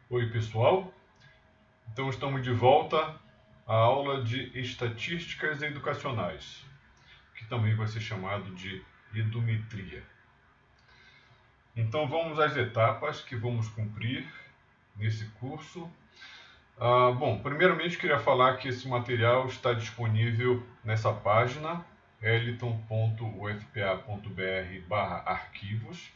Oi, pessoal. Então, estamos de volta à aula de estatísticas educacionais, que também vai ser chamado de edumetria. Então, vamos às etapas que vamos cumprir nesse curso. Bom, primeiramente queria falar que esse material está disponível nessa página, eliton.ufpa.br/arquivos.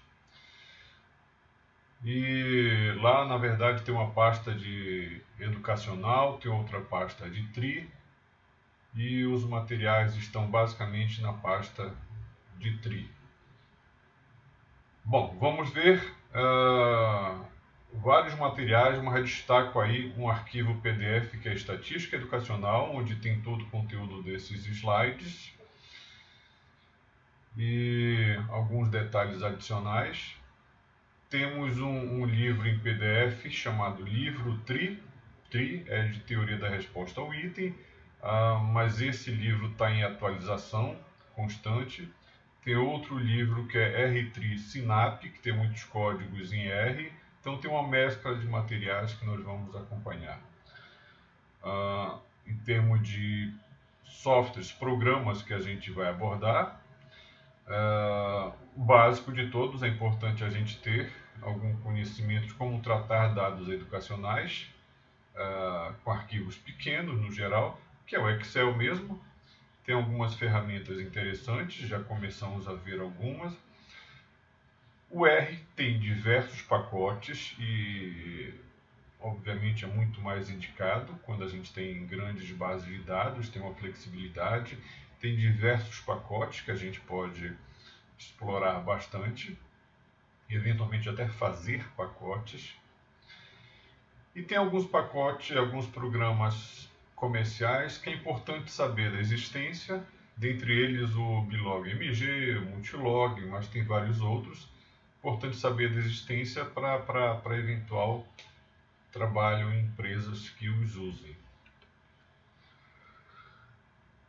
E lá, na verdade, tem uma pasta de educacional, tem outra pasta de TRI, e os materiais estão basicamente na pasta de TRI. Bom, vamos ver vários materiais, mas destaco aí um arquivo PDF que é Estatística Educacional, onde tem todo o conteúdo desses slides e alguns detalhes adicionais. Temos um livro em PDF chamado Livro TRI. TRI é de Teoria da Resposta ao Item, mas esse livro está em atualização constante. Tem outro livro que é R-TRI SINAP, que tem muitos códigos em R. Então tem uma mescla de materiais que nós vamos acompanhar. Em termos de softwares, programas que a gente vai abordar, o básico de todos, é importante a gente ter algum conhecimento de como tratar dados educacionais, com arquivos pequenos no geral, que é o Excel mesmo. Tem algumas ferramentas interessantes, já começamos a ver algumas. O R tem diversos pacotes e, obviamente, é muito mais indicado quando a gente tem grandes bases de dados, tem uma flexibilidade, tem diversos pacotes que a gente pode explorar bastante, eventualmente até fazer pacotes. E tem alguns pacotes, alguns programas comerciais que é importante saber da existência, dentre eles o Bilog MG, o Multilog, mas tem vários outros. Importante saber da existência para eventual trabalho em empresas que os usem.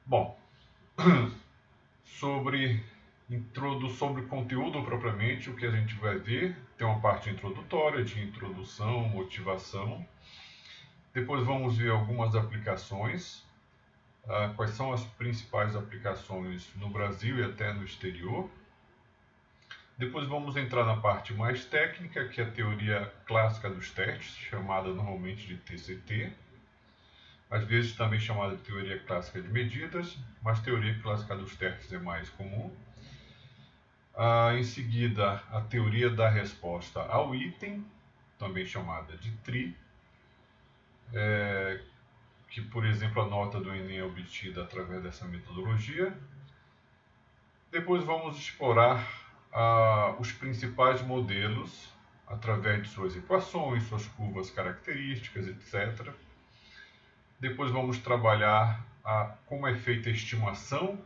Bom, sobre conteúdo propriamente, o que a gente vai ver, tem uma parte introdutória, de introdução, motivação. Depois vamos ver algumas aplicações, quais são as principais aplicações no Brasil e até no exterior. Depois vamos entrar na parte mais técnica, que é a teoria clássica dos testes, chamada normalmente de TCT, às vezes também chamada de teoria clássica de medidas, mas teoria clássica dos testes é mais comum. Em seguida, a teoria da resposta ao item, também chamada de TRI, que, por exemplo, a nota do Enem é obtida através dessa metodologia. Depois vamos explorar os principais modelos através de suas equações, suas curvas características, etc. Depois vamos trabalhar como é feita a estimação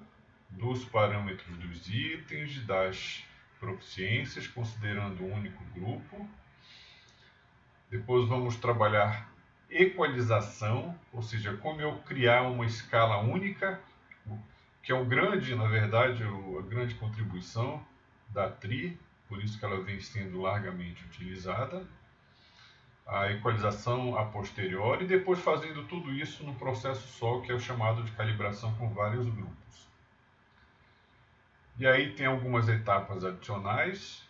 dos parâmetros dos itens, das proficiências, considerando um único grupo. Depois vamos trabalhar equalização, ou seja, como eu criar uma escala única, que é na verdade, a grande contribuição da TRI, por isso que ela vem sendo largamente utilizada. A equalização a posteriori, e depois fazendo tudo isso num processo só, que é o chamado de calibração com vários grupos. E aí tem algumas etapas adicionais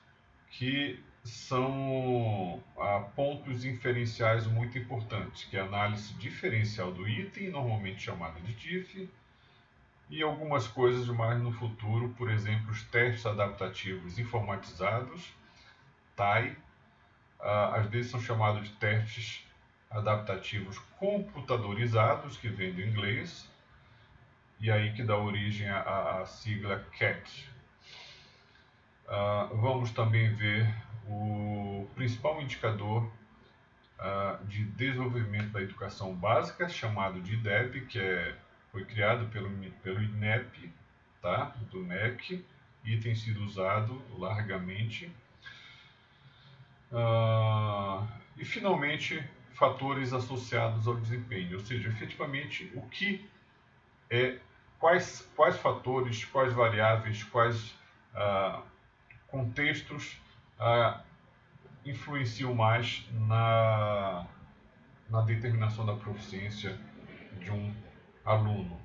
que são pontos inferenciais muito importantes, que é a análise diferencial do item, normalmente chamada de TIF, e algumas coisas mais no futuro, por exemplo, os testes adaptativos informatizados, TAI, às vezes são chamados de testes adaptativos computadorizados, que vem do inglês, e aí que dá origem à sigla CAT. Vamos também ver o principal indicador de desenvolvimento da educação básica, chamado de IDEB, que foi criado pelo INEP, tá? Do MEC, e tem sido usado largamente. E, finalmente, fatores associados ao desempenho, ou seja, efetivamente, quais fatores, quais variáveis, quais contextos influenciam mais na determinação da proficiência de um aluno.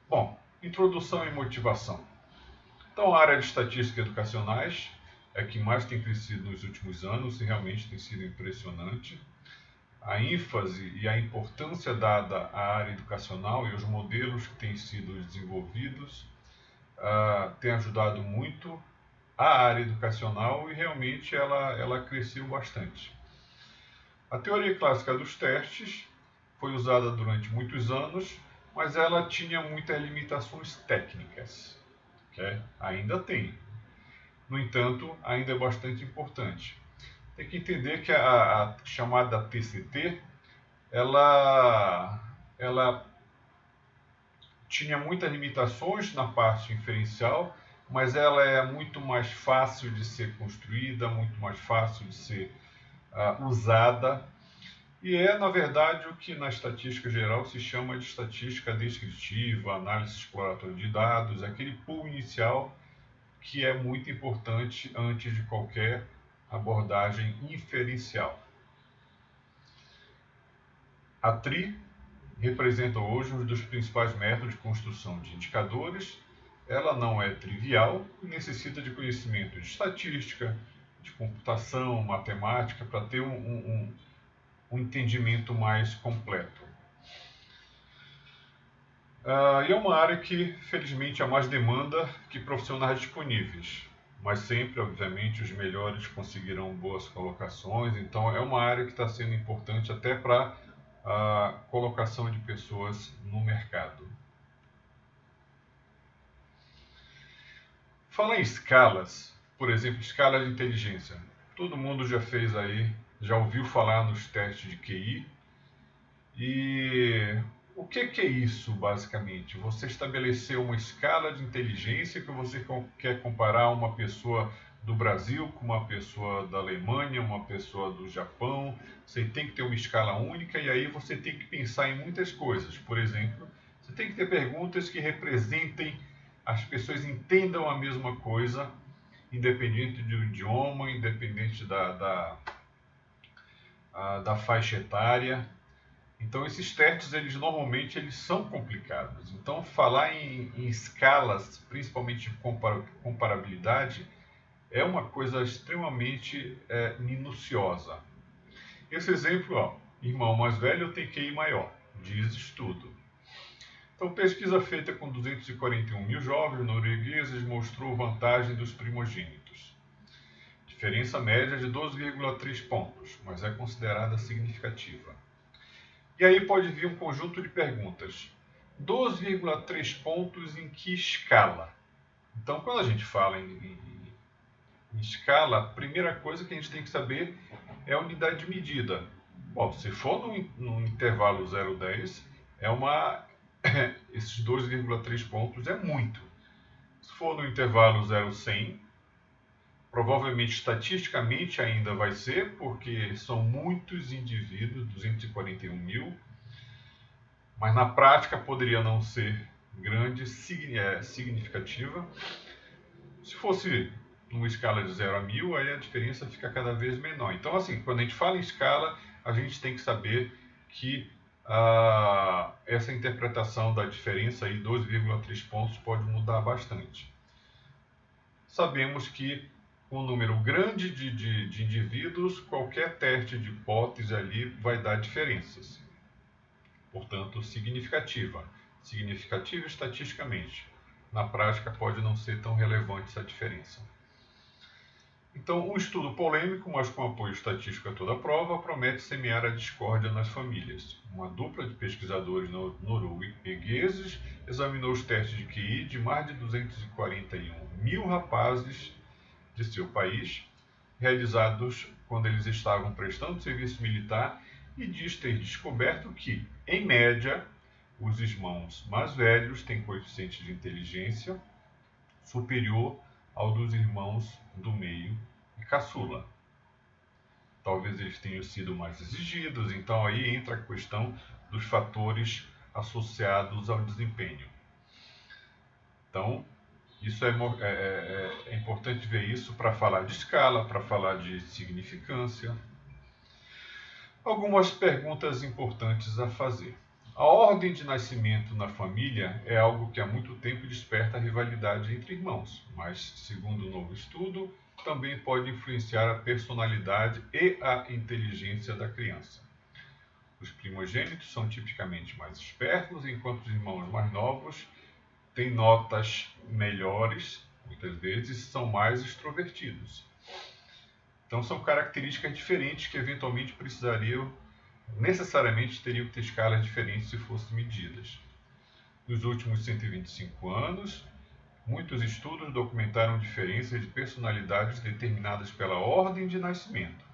Bom, introdução e motivação. Então, a área de estatística educacionais é que mais tem crescido nos últimos anos e realmente tem sido impressionante. A ênfase e a importância dada à área educacional e os modelos que têm sido desenvolvidos tem ajudado muito a área educacional e realmente ela cresceu bastante. A teoria clássica dos testes foi usada durante muitos anos, mas ela tinha muitas limitações técnicas. Okay? Ainda tem. No entanto, ainda é bastante importante. Tem que entender que a chamada TCT, ela tinha muitas limitações na parte inferencial, mas ela é muito mais fácil de ser construída, muito mais fácil de ser usada, e é, na verdade, o que na estatística geral se chama de estatística descritiva, análise exploratória de dados, aquele pool inicial que é muito importante antes de qualquer abordagem inferencial. A TRI representa hoje um dos principais métodos de construção de indicadores. Ela não é trivial e necessita de conhecimento de estatística, de computação, matemática, para ter um entendimento mais completo. E é uma área que, felizmente, há mais demanda que profissionais disponíveis, mas sempre, obviamente, os melhores conseguirão boas colocações, então é uma área que está sendo importante até para a colocação de pessoas no mercado. Falar em escalas, por exemplo, escala de inteligência. Todo mundo já fez aí, já ouviu falar nos testes de QI. E o que é isso, basicamente? Você estabeleceu uma escala de inteligência que você quer comparar uma pessoa do Brasil com uma pessoa da Alemanha, uma pessoa do Japão. Você tem que ter uma escala única e aí você tem que pensar em muitas coisas. Por exemplo, você tem que ter perguntas que representem, as pessoas entendam a mesma coisa, independente do idioma, independente da faixa etária. Então esses testes, normalmente eles são complicados. Então falar em escalas, principalmente comparabilidade, é uma coisa extremamente minuciosa. Esse exemplo, irmão mais velho tem QI maior, diz estudo. Então pesquisa feita com 241 mil jovens noruegueses mostrou vantagem dos primogênitos. Diferença média de 12,3 pontos, mas é considerada significativa. E aí pode vir um conjunto de perguntas. 12,3 pontos em que escala? Então, quando a gente fala em escala, a primeira coisa que a gente tem que saber é a unidade de medida. Bom, se for no intervalo 0,10, esses 2,3 pontos é muito. Se for no intervalo 0,100, provavelmente estatisticamente ainda vai ser, porque são muitos indivíduos, 241 mil, mas na prática poderia não ser grande, significativa. Se fosse numa escala de 0 a 1000, aí a diferença fica cada vez menor. Então, assim, quando a gente fala em escala, a gente tem que saber que essa interpretação da diferença aí, 2,3 pontos, pode mudar bastante. Sabemos que com um número grande de indivíduos, qualquer teste de hipótese ali vai dar diferenças. Portanto, significativa. Significativa estatisticamente. Na prática, pode não ser tão relevante essa diferença. Então, um estudo polêmico, mas com apoio estatístico a toda a prova, promete semear a discórdia nas famílias. Uma dupla de pesquisadores noruegueses examinou os testes de QI de mais de 241 mil rapazes de seu país, realizados quando eles estavam prestando serviço militar, e diz ter descoberto que, em média, os irmãos mais velhos têm coeficiente de inteligência superior ao dos irmãos do meio e caçula. Talvez eles tenham sido mais exigidos, então aí entra a questão dos fatores associados ao desempenho. Então, Isso é importante ver isso para falar de escala, para falar de significância. Algumas perguntas importantes a fazer. A ordem de nascimento na família é algo que há muito tempo desperta rivalidade entre irmãos, mas, segundo um novo estudo, também pode influenciar a personalidade e a inteligência da criança. Os primogênitos são tipicamente mais espertos, enquanto os irmãos mais novos têm notas melhores, muitas vezes são mais extrovertidos. Então são características diferentes que eventualmente necessariamente teriam que ter escalas diferentes se fossem medidas. Nos últimos 125 anos, muitos estudos documentaram diferenças de personalidades determinadas pela ordem de nascimento.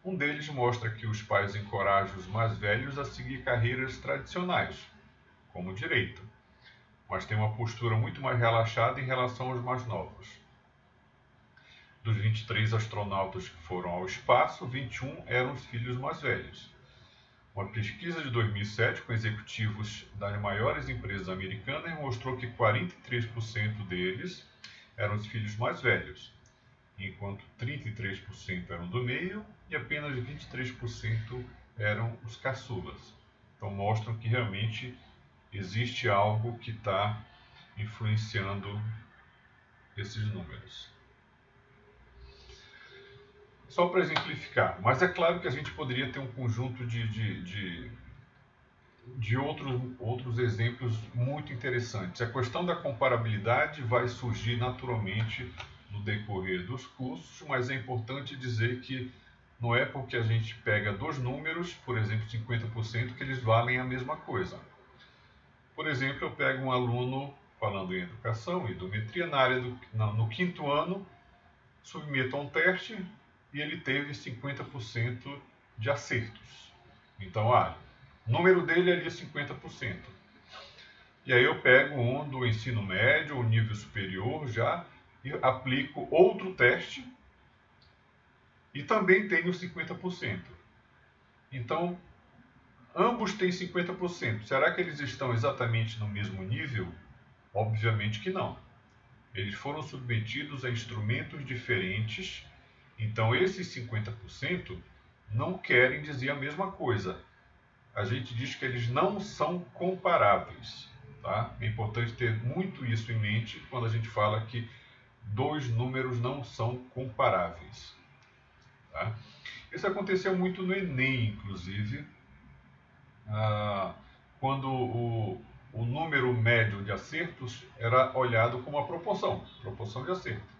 Um deles mostra que os pais encorajam os mais velhos a seguir carreiras tradicionais, como direito, mas têm uma postura muito mais relaxada em relação aos mais novos. Dos 23 astronautas que foram ao espaço, 21 eram os filhos mais velhos. Uma pesquisa de 2007 com executivos das maiores empresas americanas mostrou que 43% deles eram os filhos mais velhos, enquanto 33% eram do meio e apenas 23% eram os caçulas. Então mostram que realmente existe algo que está influenciando esses números. Só para exemplificar, mas é claro que a gente poderia ter um conjunto de outros exemplos muito interessantes. A questão da comparabilidade vai surgir naturalmente no decorrer dos cursos, mas é importante dizer que não é porque a gente pega dois números, por exemplo, 50%, que eles valem a mesma coisa. Por exemplo, eu pego um aluno falando em educação e idometria no quinto ano, submeto a um teste e ele teve 50% de acertos. Então, o número dele ali é 50%. E aí eu pego um do ensino médio ou nível superior já e aplico outro teste e também tenho 50%. Então, ambos têm 50%. Será que eles estão exatamente no mesmo nível? Obviamente que não. Eles foram submetidos a instrumentos diferentes, então esses 50% não querem dizer a mesma coisa. A gente diz que eles não são comparáveis. Tá? É importante ter muito isso em mente quando a gente fala que dois números não são comparáveis. Tá? Isso aconteceu muito no Enem, inclusive, quando o número médio de acertos era olhado como a proporção de acerto.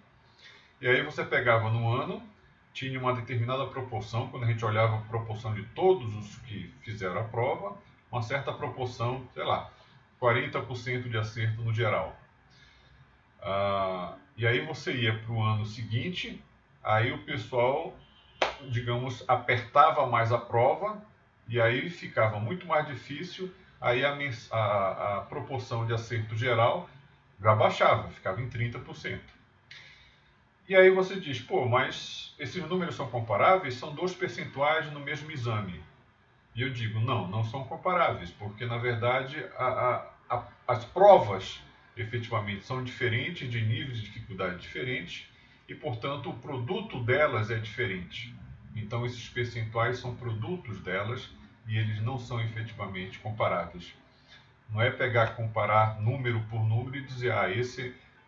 E aí você pegava no ano, tinha uma determinada proporção, quando a gente olhava a proporção de todos os que fizeram a prova, uma certa proporção, sei lá, 40% de acerto no geral. E aí você ia para o ano seguinte, aí o pessoal, digamos, apertava mais a prova e aí ficava muito mais difícil, aí a proporção de acerto geral já baixava, ficava em 30%. E aí você diz, pô, mas esses números são comparáveis? São dois percentuais no mesmo exame. E eu digo, não são comparáveis, porque na verdade as provas efetivamente são diferentes, de níveis de dificuldade diferentes, e portanto o produto delas é diferente. Então esses percentuais são produtos delas e eles não são efetivamente comparáveis. Não é comparar número por número e dizer,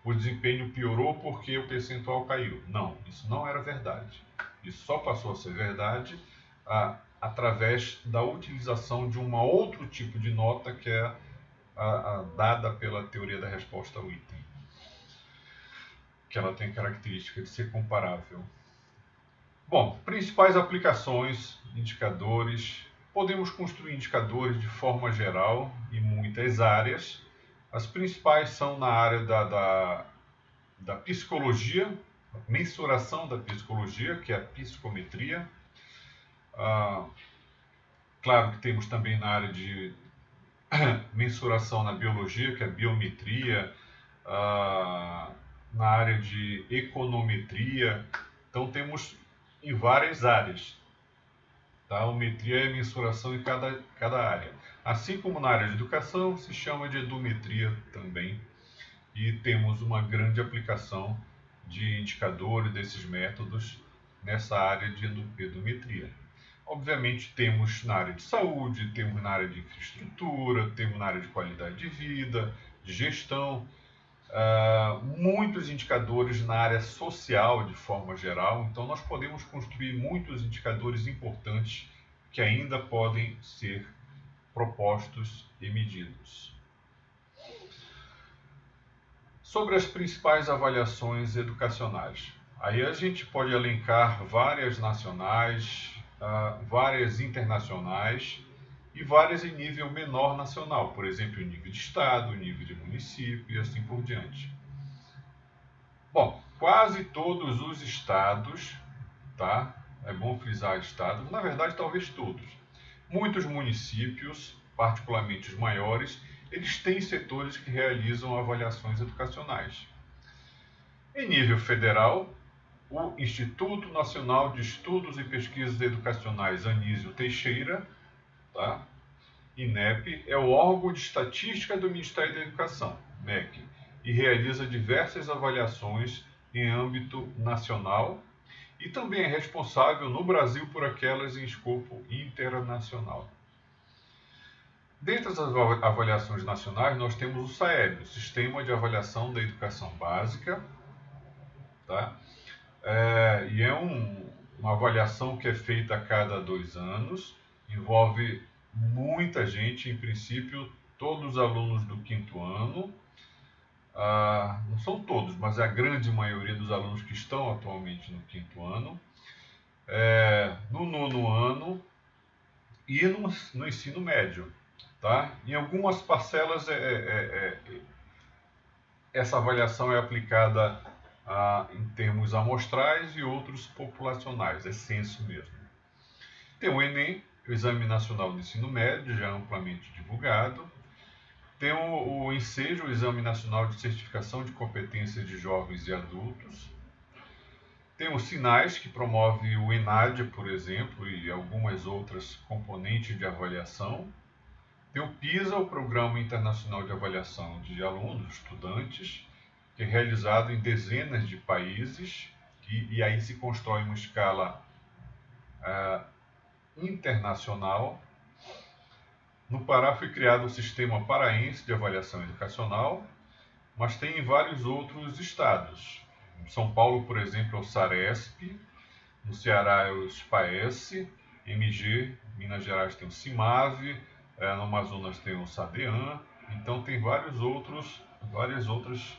o desempenho piorou porque o percentual caiu. Não, isso não era verdade. Isso só passou a ser verdade através da utilização de um outro tipo de nota que é dada pela teoria da resposta ao item, que ela tem a característica de ser comparável. Bom, principais aplicações, indicadores. Podemos construir indicadores de forma geral em muitas áreas. As principais são na área da psicologia, mensuração da psicologia, que é a psicometria. Claro que temos também na área de mensuração na biologia, que é a biometria, na área de econometria. Então temos em várias áreas. Tá? Ometria é mensuração em cada área. Assim como na área de educação, se chama de edumetria também. e temos uma grande aplicação de indicadores desses métodos nessa área de edumetria. Obviamente temos na área de saúde, temos na área de infraestrutura, temos na área de qualidade de vida, de gestão, muitos indicadores na área social de forma geral, então nós podemos construir muitos indicadores importantes que ainda podem ser propostos e medidos. Sobre as principais avaliações educacionais. Aí a gente pode elencar várias nacionais, várias internacionais e várias em nível menor nacional, por exemplo, em nível de estado, nível de município e assim por diante. Bom, quase todos os estados, tá? É bom frisar estados, na verdade talvez todos. Muitos municípios, particularmente os maiores, eles têm setores que realizam avaliações educacionais. Em nível federal, o Instituto Nacional de Estudos e Pesquisas Educacionais Anísio Teixeira, tá? INEP, é o órgão de estatística do Ministério da Educação, MEC, e realiza diversas avaliações em âmbito nacional e também é responsável no Brasil por aquelas em escopo internacional. Dentre as avaliações nacionais, nós temos o SAEB, o Sistema de Avaliação da Educação Básica, tá? E é uma avaliação que é feita a cada 2 anos, envolve muita gente, em princípio, todos os alunos do 5º ano, não são todos, mas a grande maioria dos alunos que estão atualmente no 5º ano, no 9º ano e no ensino médio. Tá? Em algumas parcelas essa avaliação é aplicada em termos amostrais e outros populacionais, é censo mesmo. Tem o Enem, o Exame Nacional do Ensino Médio, já amplamente divulgado. Tem o ENSEJ, o Exame Nacional de Certificação de Competência de Jovens e Adultos. Tem os SINAIS, que promove o ENAD, por exemplo, e algumas outras componentes de avaliação. Tem o PISA, o Programa Internacional de Avaliação de Alunos, Estudantes, que é realizado em dezenas de países e aí se constrói uma escala internacional. No Pará foi criado o Sistema Paraense de Avaliação Educacional, mas tem em vários outros estados. Em São Paulo, por exemplo, é o SARESP, no Ceará é o SPAES, MG, Minas Gerais tem o CIMAVE, no Amazonas tem o SADEAN, então tem várias outras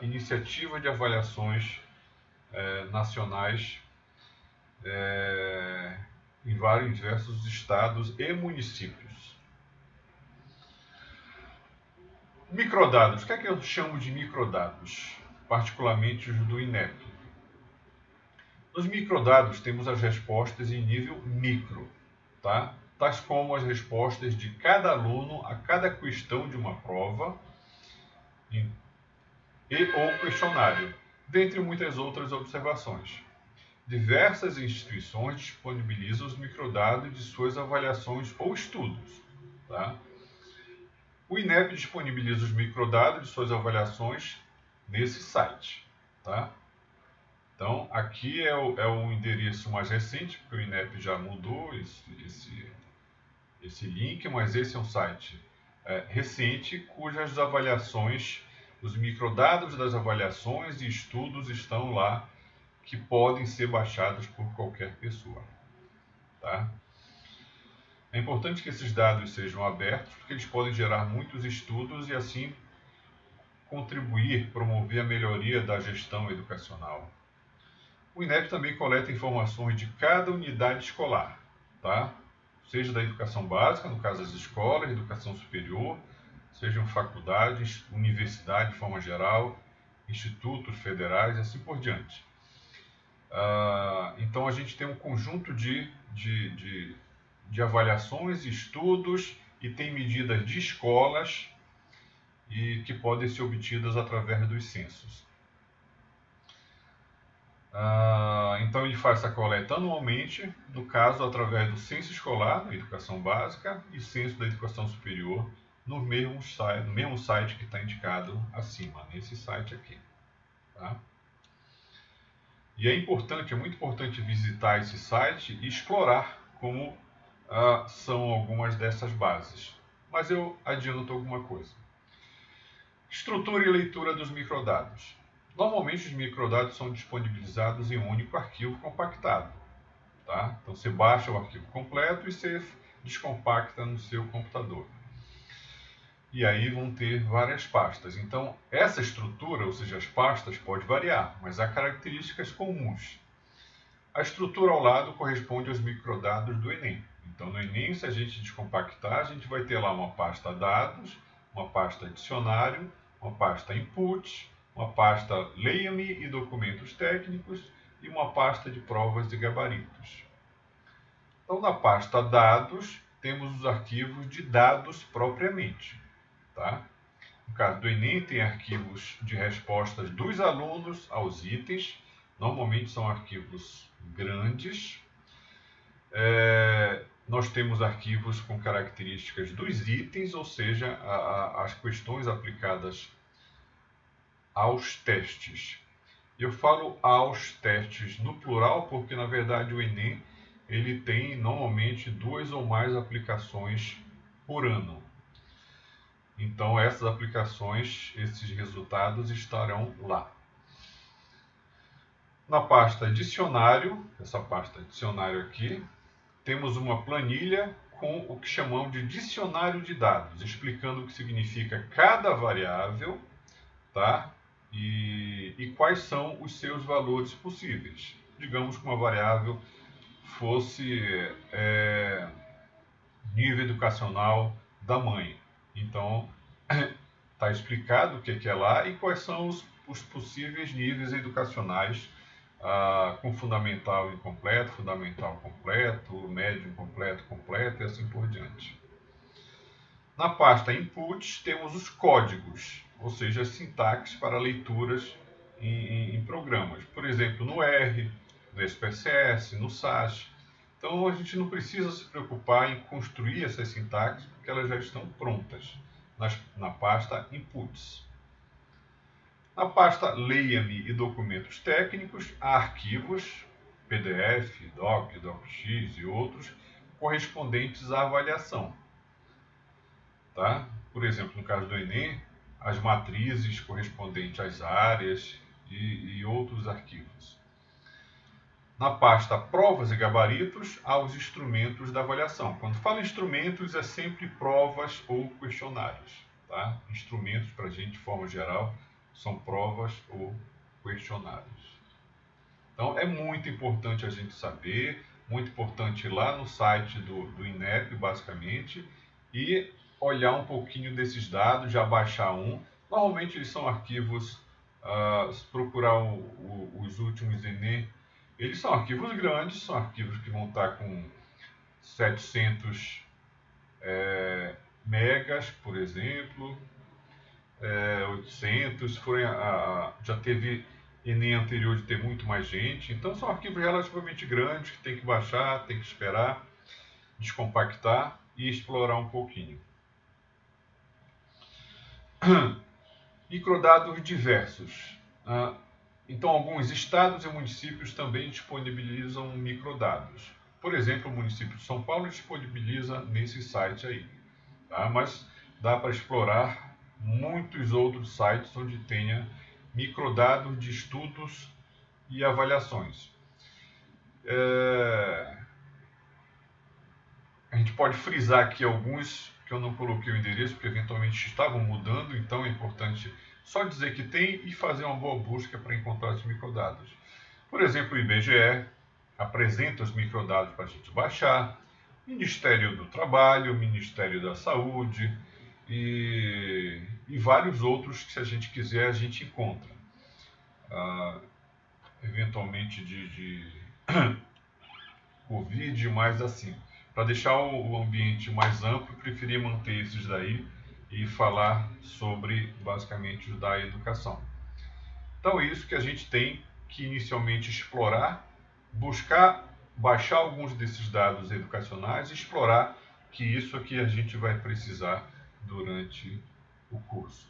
iniciativas de avaliações nacionais em vários diversos estados e municípios. Microdados, o que é que eu chamo de microdados? Particularmente os do INEP. Nos microdados temos as respostas em nível micro, tá? Tais como as respostas de cada aluno a cada questão de uma prova e ou questionário, dentre muitas outras observações. Diversas instituições disponibilizam os microdados de suas avaliações ou estudos. Tá? O INEP disponibiliza os microdados de suas avaliações nesse site. Tá? Então, aqui é o endereço mais recente, porque o INEP já mudou esse link, mas esse é um site recente, cujas avaliações, os microdados das avaliações e estudos estão lá, que podem ser baixados por qualquer pessoa. Tá? É importante que esses dados sejam abertos, porque eles podem gerar muitos estudos e assim contribuir, promover a melhoria da gestão educacional. O INEP também coleta informações de cada unidade escolar, tá? Seja da educação básica, no caso das escolas, educação superior, sejam faculdades, universidade de forma geral, institutos federais e assim por diante. Então a gente tem um conjunto de avaliações, estudos e tem medidas de escolas e que podem ser obtidas através dos censos. Então ele faz essa coleta anualmente, no caso através do censo escolar da educação básica e censo da educação superior no mesmo site que está indicado acima, nesse site aqui. Tá? E é muito importante visitar esse site e explorar como são algumas dessas bases. Mas eu adianto alguma coisa. Estrutura e leitura dos microdados. Normalmente os microdados são disponibilizados em um único arquivo compactado. Tá? Então você baixa o arquivo completo e você descompacta no seu computador. E aí vão ter várias pastas. Então essa estrutura, ou seja, as pastas, pode variar, mas há características comuns. A estrutura ao lado corresponde aos microdados do Enem. Então no Enem, se a gente descompactar, a gente vai ter lá uma pasta dados, uma pasta dicionário, uma pasta input, uma pasta leia-me e documentos técnicos e uma pasta de provas e gabaritos. Então na pasta dados temos os arquivos de dados propriamente. Tá? No caso do Enem, tem arquivos de respostas dos alunos aos itens. Normalmente são arquivos grandes. Nós temos arquivos com características dos itens, ou seja, as questões aplicadas aos testes. Eu falo aos testes no plural porque, na verdade, o Enem ele tem normalmente 2 ou mais aplicações por ano. Então, essas aplicações, esses resultados estarão lá. Na pasta dicionário, essa pasta dicionário aqui, temos uma planilha com o que chamamos de dicionário de dados, explicando o que significa cada variável, tá? E quais são os seus valores possíveis. Digamos que uma variável fosse nível educacional da mãe. Então, está explicado o que é lá e quais são os possíveis níveis educacionais com fundamental incompleto, fundamental completo, médio incompleto, completo e assim por diante. Na pasta Inputs temos os códigos, ou seja, as sintaxes para leituras em programas. Por exemplo, no R, no SPSS, no SAS. Então a gente não precisa se preocupar em construir essas sintaxes porque elas já estão prontas na pasta Inputs. Na pasta Leia-me e documentos técnicos, há arquivos, PDF, Doc, DocX e outros, correspondentes à avaliação. Tá? Por exemplo, no caso do Enem, as matrizes correspondentes às áreas e outros arquivos. Na pasta Provas e Gabaritos, há os instrumentos da avaliação. Quando falo instrumentos, é sempre provas ou questionários. Tá? Instrumentos, para a gente, de forma geral, são provas ou questionários. Então, é muito importante a gente saber, muito importante ir lá no site do INEP, basicamente, e olhar um pouquinho desses dados, já baixar um. Normalmente eles são arquivos, se procurar os últimos Enem, eles são arquivos grandes, são arquivos que vão estar com 700 megas, por exemplo, 800, já teve Enem anterior de ter muito mais gente, então são arquivos relativamente grandes que tem que baixar, tem que esperar, descompactar e explorar um pouquinho. Microdados diversos. Então, alguns estados e municípios também disponibilizam microdados. Por exemplo, o município de São Paulo disponibiliza nesse site aí. Tá? Mas dá para explorar muitos outros sites onde tenha microdados de estudos e avaliações. A gente pode frisar aqui alguns que eu não coloquei o endereço, porque eventualmente estavam mudando, então é importante só dizer que tem e fazer uma boa busca para encontrar os microdados. Por exemplo, o IBGE apresenta os microdados para a gente baixar, Ministério do Trabalho, Ministério da Saúde e vários outros que, se a gente quiser, a gente encontra. Eventualmente de Covid, mas assim, para deixar o ambiente mais amplo, preferi manter esses daí e falar sobre, basicamente, da educação. Então é isso que a gente tem que inicialmente explorar, buscar, baixar alguns desses dados educacionais e explorar que isso aqui a gente vai precisar durante o curso.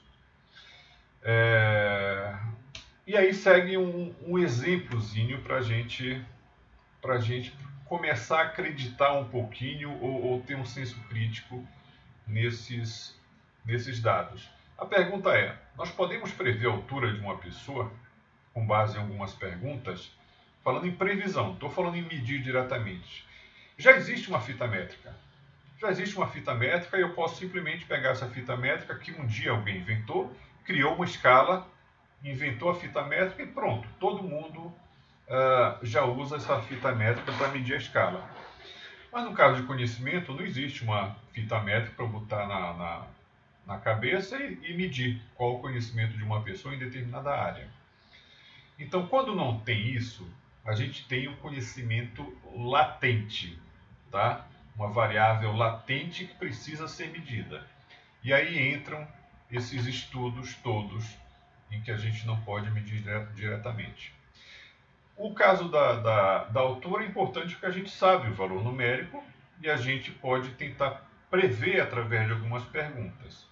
E aí segue um exemplozinho para a gente começar a acreditar um pouquinho ou ter um senso crítico nesses dados. A pergunta é: nós podemos prever a altura de uma pessoa com base em algumas perguntas? Falando em previsão, estou falando em medir diretamente. Já existe uma fita métrica. E eu posso simplesmente pegar essa fita métrica que um dia alguém inventou, criou uma escala, inventou a fita métrica e pronto. Todo mundo já usa essa fita métrica para medir a escala. Mas no caso de conhecimento, não existe uma fita métrica para botar na cabeça e medir qual o conhecimento de uma pessoa em determinada área. Então, quando não tem isso, a gente tem o conhecimento latente, tá? Uma variável latente que precisa ser medida. E aí entram esses estudos todos em que a gente não pode medir diretamente. O caso da altura é importante porque a gente sabe o valor numérico e a gente pode tentar prever através de algumas perguntas.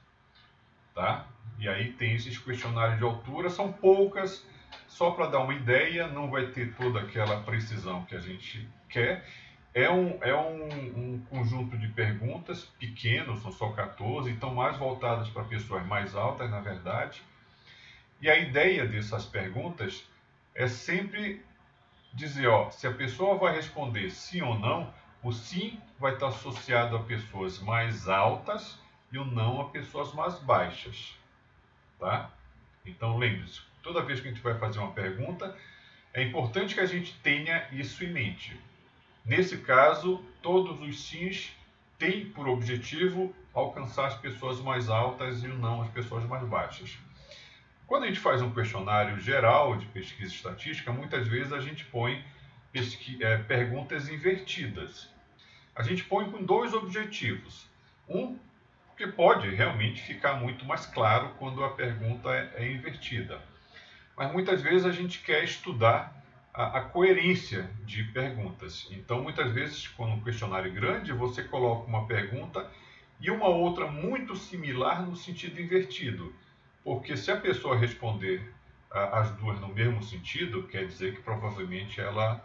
Tá? E aí tem esses questionários de altura, são poucas, só para dar uma ideia, não vai ter toda aquela precisão que a gente quer. É um conjunto de perguntas pequenos, são só 14, então mais voltadas para pessoas mais altas, na verdade. E a ideia dessas perguntas é sempre dizer, se a pessoa vai responder sim ou não, o sim vai estar associado a pessoas mais altas e o não a pessoas mais baixas. Tá? Então lembre-se, toda vez que a gente vai fazer uma pergunta, é importante que a gente tenha isso em mente. Nesse caso, todos os sims têm por objetivo alcançar as pessoas mais altas e o não as pessoas mais baixas. Quando a gente faz um questionário geral de pesquisa estatística, muitas vezes a gente põe perguntas invertidas. A gente põe com dois objetivos. Um, que pode realmente ficar muito mais claro quando a pergunta é invertida. Mas muitas vezes a gente quer estudar a coerência de perguntas. Então, muitas vezes, quando um questionário é grande, você coloca uma pergunta e uma outra muito similar no sentido invertido. Porque se a pessoa responder as duas no mesmo sentido, quer dizer que provavelmente ela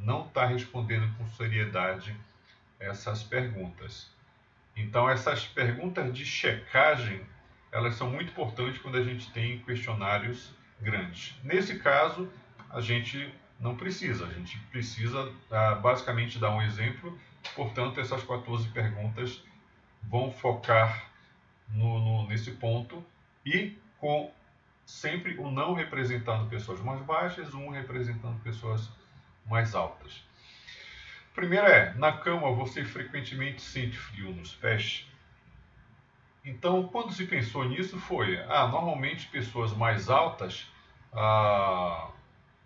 não está respondendo com seriedade essas perguntas. Então, essas perguntas de checagem, elas são muito importantes quando a gente tem questionários grandes. Nesse caso, a gente não precisa. A gente precisa basicamente dar um exemplo. Portanto, essas 14 perguntas vão focar nesse ponto e com sempre o não representando pessoas mais baixas, um representando pessoas mais altas. Primeiro na cama você frequentemente sente frio nos pés? Então, quando se pensou nisso foi, normalmente pessoas mais altas,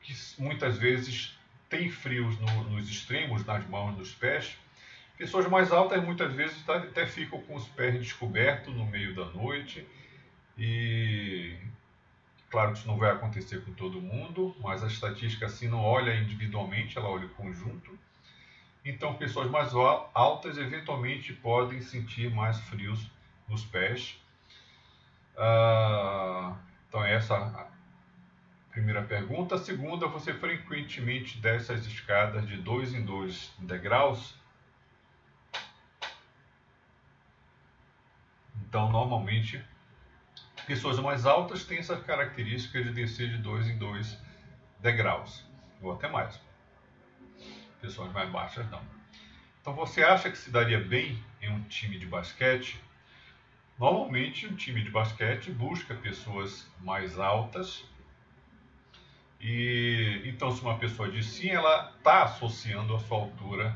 que muitas vezes têm frios nos extremos, nas mãos, nos pés, pessoas mais altas muitas vezes até ficam com os pés descobertos no meio da noite e claro que isso não vai acontecer com todo mundo, mas a estatística assim não olha individualmente, ela olha o conjunto. Então, pessoas mais altas eventualmente podem sentir mais frios nos pés. Então, essa é a primeira pergunta. A segunda, você frequentemente desce as escadas de 2 em 2 degraus? Então, normalmente, pessoas mais altas têm essa característica de descer de 2 em 2 degraus, ou até mais. Pessoas mais baixas não. Então, você acha que se daria bem em um time de basquete? Normalmente, um time de basquete busca pessoas mais altas e então, se uma pessoa diz sim, ela está associando a sua altura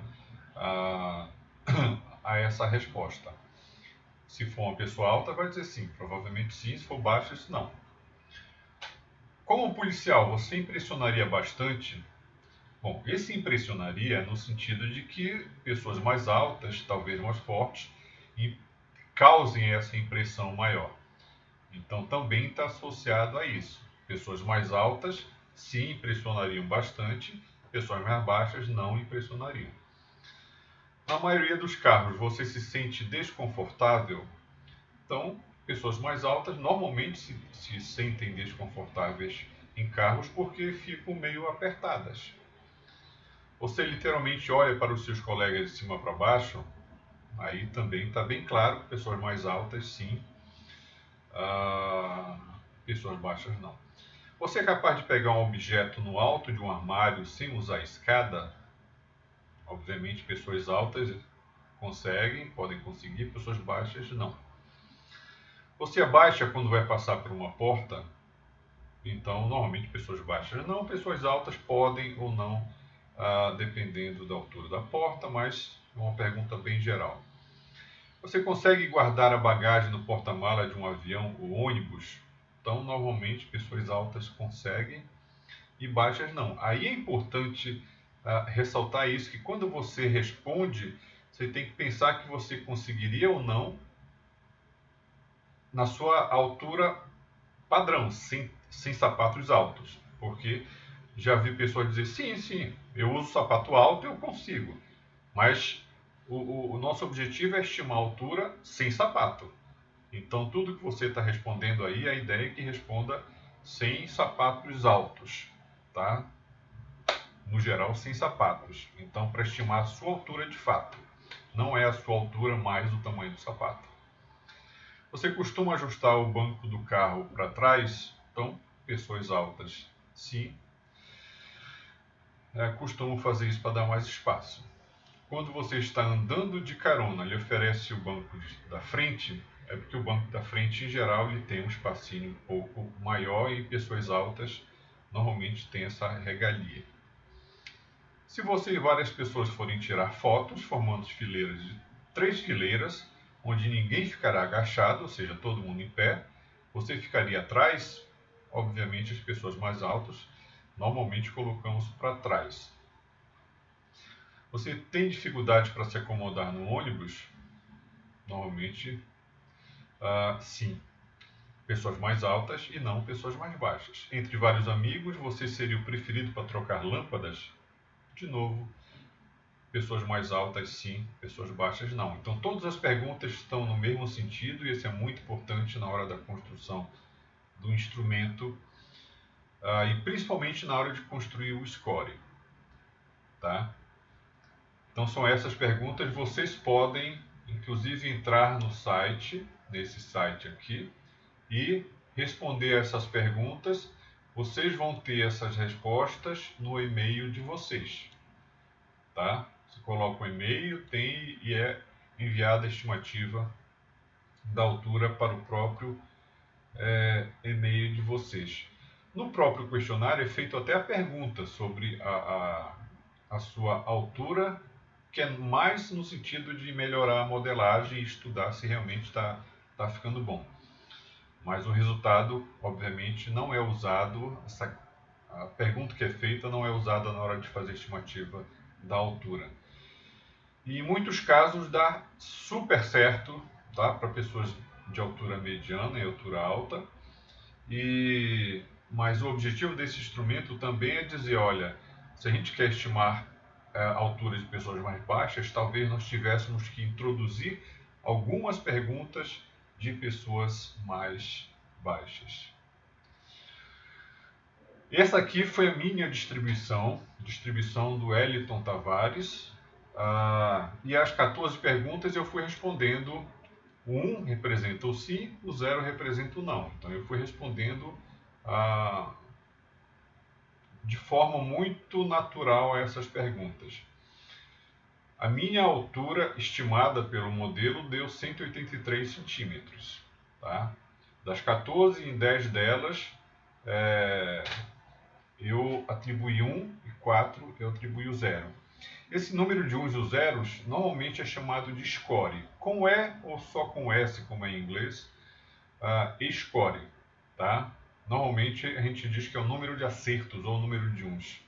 a essa resposta. Se for uma pessoa alta, vai dizer sim, provavelmente sim. Se for baixa, isso não. Como policial, você impressionaria bastante? Bom, esse impressionaria no sentido de que pessoas mais altas, talvez mais fortes, causem essa impressão maior. Então também está associado a isso. Pessoas mais altas sim impressionariam bastante, pessoas mais baixas não impressionariam. Na maioria dos carros você se sente desconfortável? Então, pessoas mais altas normalmente se sentem desconfortáveis em carros porque ficam meio apertadas. Você literalmente olha para os seus colegas de cima para baixo, aí também está bem claro que pessoas mais altas sim, pessoas baixas não. Você é capaz de pegar um objeto no alto de um armário sem usar escada? Obviamente pessoas altas conseguem, podem conseguir, pessoas baixas não. Você abaixa quando vai passar por uma porta? Então, normalmente pessoas baixas não, pessoas altas podem ou não, dependendo da altura da porta, mas é uma pergunta bem geral. Você consegue guardar a bagagem no porta-mala de um avião ou ônibus? Então, normalmente pessoas altas conseguem e baixas não. Aí é importante ressaltar isso, que quando você responde, você tem que pensar que você conseguiria ou não na sua altura padrão, sem sapatos altos. Porque já vi pessoas dizer, sim, eu uso sapato alto e eu consigo. Mas o nosso objetivo é estimar a altura sem sapato. Então tudo que você está respondendo aí, a ideia é que responda sem sapatos altos, tá? No geral, sem sapatos. Então, para estimar a sua altura de fato, não é a sua altura mais o tamanho do sapato. Você costuma ajustar o banco do carro para trás? Então, pessoas altas, sim, costumam fazer isso para dar mais espaço. Quando você está andando de carona, lhe oferece o banco da frente, é porque o banco da frente, em geral, ele tem um espacinho um pouco maior e pessoas altas normalmente têm essa regalia. Se você e várias pessoas forem tirar fotos, formando fileiras de 3 fileiras, onde ninguém ficará agachado, ou seja, todo mundo em pé, você ficaria atrás. Obviamente, as pessoas mais altas, normalmente colocamos para trás. Você tem dificuldade para se acomodar no ônibus? Normalmente, sim. Pessoas mais altas e não pessoas mais baixas. Entre vários amigos, você seria o preferido para trocar lâmpadas? De novo, pessoas mais altas sim, pessoas baixas não. Então todas as perguntas estão no mesmo sentido e isso é muito importante na hora da construção do instrumento e principalmente na hora de construir o score. Tá? Então são essas perguntas. Vocês podem inclusive entrar no site, nesse site aqui, e responder essas perguntas. Vocês vão ter essas respostas no e-mail de vocês. Tá? Você coloca o e-mail, tem e é enviada a estimativa da altura para o próprio e-mail de vocês. No próprio questionário é feito até a pergunta sobre a sua altura, que é mais no sentido de melhorar a modelagem e estudar se realmente está ficando bom. Mas o resultado, obviamente, não é usado, a pergunta que é feita não é usada na hora de fazer a estimativa da altura. E em muitos casos dá super certo, tá? Para pessoas de altura mediana e altura alta. Mas o objetivo desse instrumento também é dizer, olha, se a gente quer estimar a altura de pessoas mais baixas, talvez nós tivéssemos que introduzir algumas perguntas de pessoas mais baixas. Essa aqui foi a minha distribuição do Eliton Tavares. E as 14 perguntas eu fui respondendo. O 1 representa o sim, o 0 representa o não. Então eu fui respondendo de forma muito natural a essas perguntas. A minha altura estimada pelo modelo deu 183 centímetros. Tá? Das 14, em 10 delas, eu atribuí 1 e 4 eu atribuí o 0. Esse número de 1s e os zeros normalmente é chamado de score. Com E ou só com S, como é em inglês, score. Tá? Normalmente a gente diz que é o número de acertos ou o número de 1s.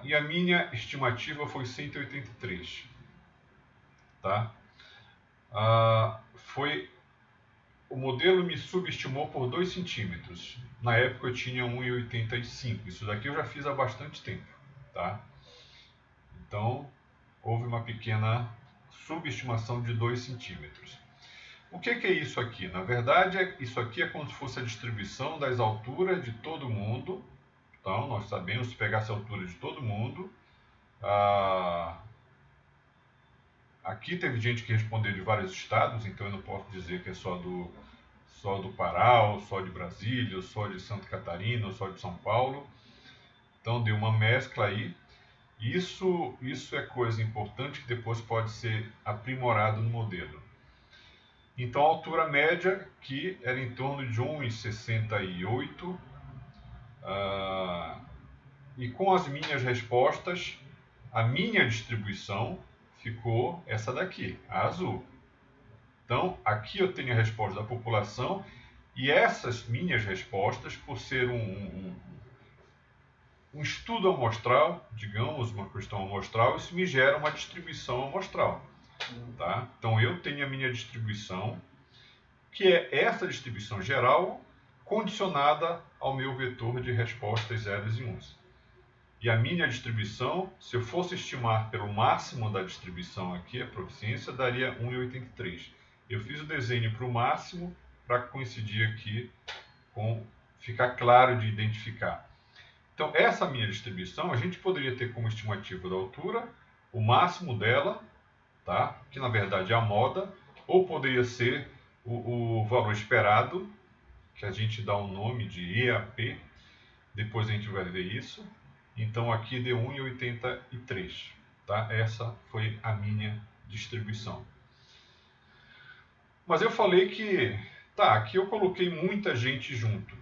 E a minha estimativa foi 183. Tá? O modelo me subestimou por 2 centímetros. Na época eu tinha 1,85. Isso daqui eu já fiz há bastante tempo. Tá? Então, houve uma pequena subestimação de 2 centímetros. O que é isso aqui? Na verdade, isso aqui é como se fosse a distribuição das alturas de todo mundo. Então, nós sabemos, se pegasse a altura de todo mundo, aqui teve gente que respondeu de vários estados, então eu não posso dizer que é só do Pará, ou só de Brasília, ou só de Santa Catarina, ou só de São Paulo. Então deu uma mescla aí. Isso é coisa importante que depois pode ser aprimorado no modelo. Então a altura média, que era em torno de 1,68, e com as minhas respostas, a minha distribuição ficou essa daqui, a azul. Então aqui eu tenho a resposta da população, e essas minhas respostas, por ser um estudo amostral, digamos, uma questão amostral, isso me gera uma distribuição amostral. Tá? Então eu tenho a minha distribuição, que é essa distribuição geral condicionada ao meu vetor de respostas zeros e uns. E a minha distribuição, se eu fosse estimar pelo máximo da distribuição aqui, a proficiência, daria 1,83. Eu fiz o desenho para o máximo para coincidir aqui com ficar claro de identificar. Então, essa minha distribuição, a gente poderia ter como estimativa da altura o máximo dela, tá? Que na verdade é a moda, ou poderia ser o valor esperado, que a gente dá um nome de EAP, depois a gente vai ver isso. Então aqui deu 1,83, tá? Essa foi a minha distribuição. Mas eu falei que, tá, aqui eu coloquei muita gente junto.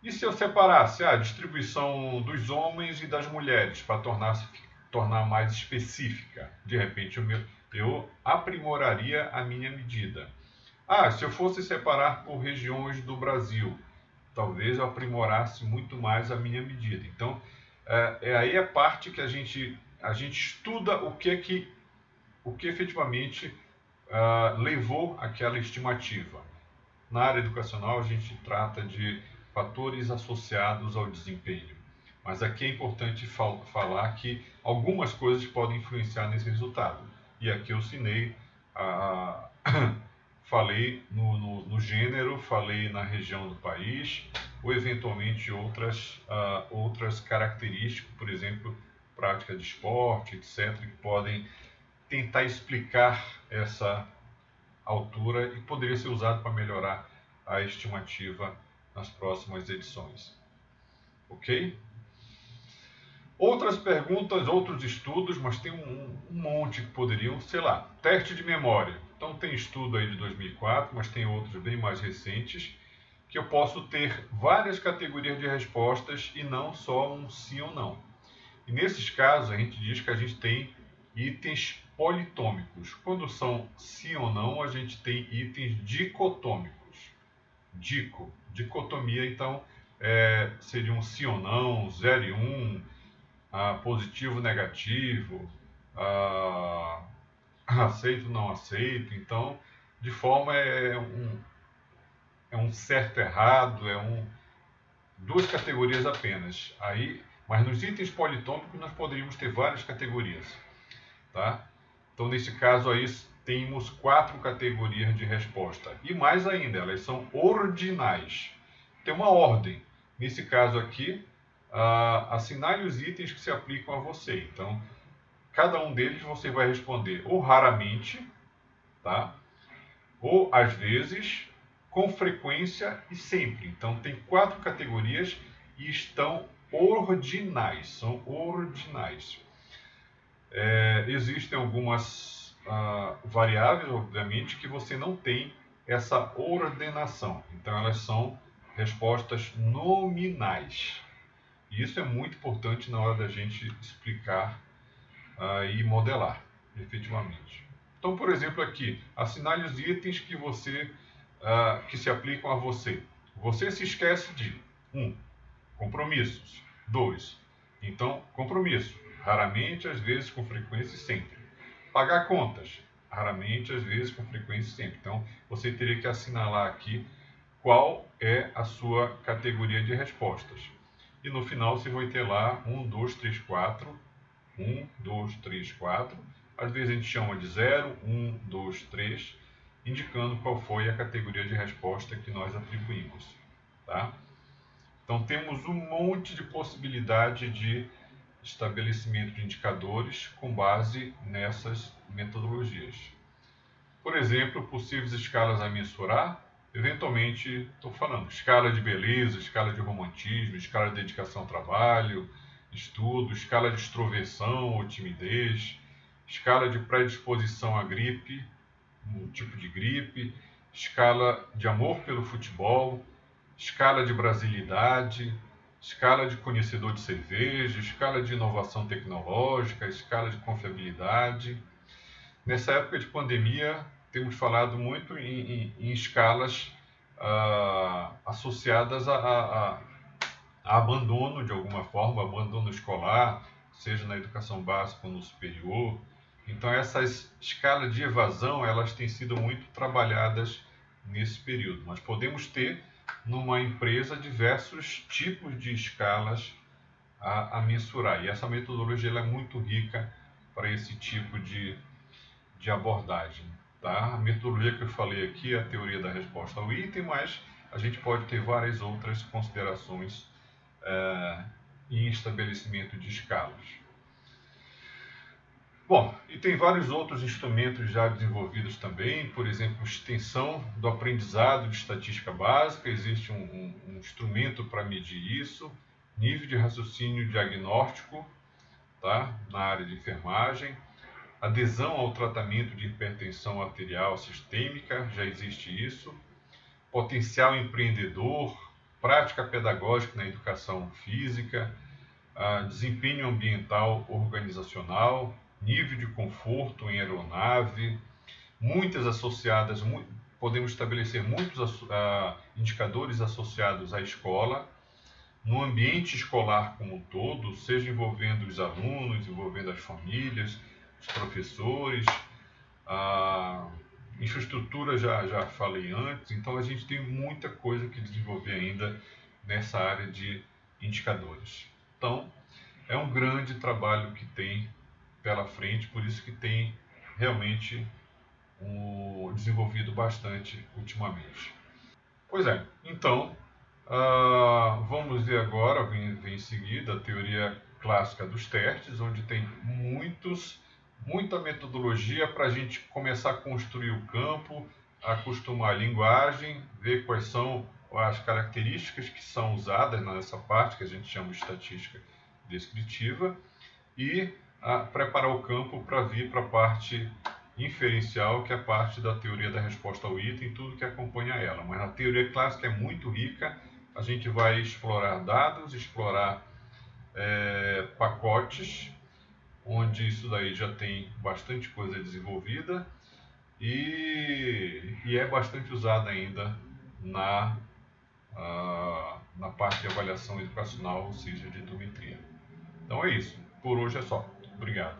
E se eu separasse a distribuição dos homens e das mulheres para tornar mais específica? De repente eu aprimoraria a minha medida. Se eu fosse separar por regiões do Brasil, talvez eu aprimorasse muito mais a minha medida. Então, aí a parte que a gente estuda o que efetivamente levou àquela estimativa. Na área educacional, a gente trata de fatores associados ao desempenho. Mas aqui é importante falar que algumas coisas podem influenciar nesse resultado. E aqui eu assinei, falei no gênero, falei na região do país, ou eventualmente outras características, por exemplo, prática de esporte, etc., que podem tentar explicar essa altura e poderia ser usado para melhorar a estimativa nas próximas edições. Ok? Outras perguntas, outros estudos, mas tem um monte que poderiam, sei lá, teste de memória. Então tem estudo aí de 2004, mas tem outros bem mais recentes, que eu posso ter várias categorias de respostas e não só um sim ou não. E nesses casos a gente diz que a gente tem itens politômicos. Quando são sim ou não, a gente tem itens dicotômicos. Dicotomia, então, seria um sim ou não, 0 e 1, positivo, negativo, aceito, não aceito. Então, de forma é um certo, errado, duas categorias apenas. Mas nos itens politômicos nós poderíamos ter várias categorias. Tá? Então, nesse caso aí, temos 4 categorias de resposta. E mais ainda, elas são ordinais. Tem uma ordem. Nesse caso aqui, assinale os itens que se aplicam a você. Então, cada um deles você vai responder ou raramente, tá? Ou às vezes, com frequência e sempre. Então, tem 4 categorias e estão ordinais. São ordinais. Existem algumas variáveis, obviamente, que você não tem essa ordenação. Então, elas são respostas nominais. E isso é muito importante na hora da gente explicar e modelar, efetivamente. Então, por exemplo, aqui, assinale os itens que se aplicam a você. Você se esquece de 1. Compromissos. 2. Então, compromisso. Raramente, às vezes, com frequência e sempre. Pagar contas. Raramente, às vezes, com frequência e sempre. Então, você teria que assinalar aqui qual é a sua categoria de respostas. E no final você vai ter lá 1, 2, 3, 4. 1, 2, 3, 4. Às vezes a gente chama de 0, 1, 2, 3. indicando qual foi a categoria de resposta que nós atribuímos. Tá? Então temos um monte de possibilidade de estabelecimento de indicadores com base nessas metodologias. Por exemplo, possíveis escalas a mensurar, eventualmente, estou falando, escala de beleza, escala de romantismo, escala de dedicação ao trabalho, estudo, escala de extroversão ou timidez, escala de predisposição à gripe, um tipo de gripe, escala de amor pelo futebol, escala de brasilidade, escala de conhecedor de cerveja, escala de inovação tecnológica, escala de confiabilidade. Nessa época de pandemia, temos falado muito em escalas associadas a abandono de alguma forma, abandono escolar, seja na educação básica ou no superior. Então essas escalas de evasão, elas têm sido muito trabalhadas nesse período. Nós podemos ter numa empresa diversos tipos de escalas a mensurar. E essa metodologia ela é muito rica para esse tipo de abordagem. Tá? A metodologia que eu falei aqui é a teoria da resposta ao item, mas a gente pode ter várias outras considerações em estabelecimento de escalas. Bom, e tem vários outros instrumentos já desenvolvidos também, por exemplo, extensão do aprendizado de estatística básica, existe um instrumento para medir isso, nível de raciocínio diagnóstico, tá? Na área de enfermagem, adesão ao tratamento de hipertensão arterial sistêmica, já existe isso, potencial empreendedor, prática pedagógica na educação física, desempenho ambiental organizacional, nível de conforto em aeronave, muitas associadas, podemos estabelecer muitos indicadores associados à escola, no ambiente escolar como um todo, seja envolvendo os alunos, envolvendo as famílias, os professores, a infraestrutura já falei antes, então a gente tem muita coisa que desenvolver ainda nessa área de indicadores. Então, é um grande trabalho que tem pela frente, por isso que tem realmente desenvolvido bastante ultimamente. Pois é, então, vamos ver agora, vem em seguida, a teoria clássica dos testes, onde tem muita metodologia para a gente começar a construir o campo, acostumar a linguagem, ver quais são as características que são usadas nessa parte que a gente chama de estatística descritiva e preparar o campo para vir para a parte inferencial, que é a parte da teoria da resposta ao item, tudo que acompanha ela. Mas a teoria clássica é muito rica, a gente vai explorar dados, explorar pacotes, onde isso daí já tem bastante coisa desenvolvida e é bastante usada ainda na parte de avaliação educacional, ou seja, de editometria. Então é isso. Por hoje é só. Obrigado.